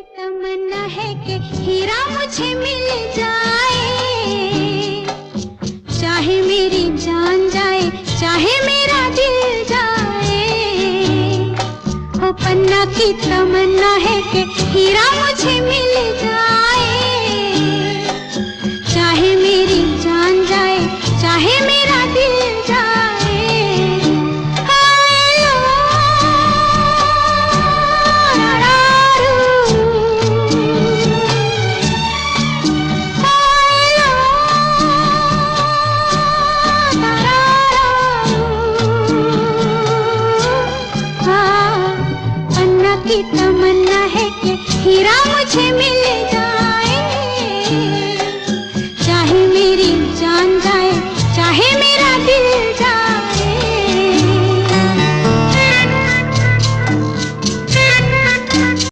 तमन्ना है कि हीरा मुझे मिल जाए, चाहे मेरी जान जाए, चाहे मेरा दिल जाए। ओ पन्ना की तमन्ना है कि हीरा मुझे मिल जाए, चाहे मेरी जान जाए, चाहे मेरा दिल जाए। की तमन्ना है कि हीरा मुझे मिल जाए।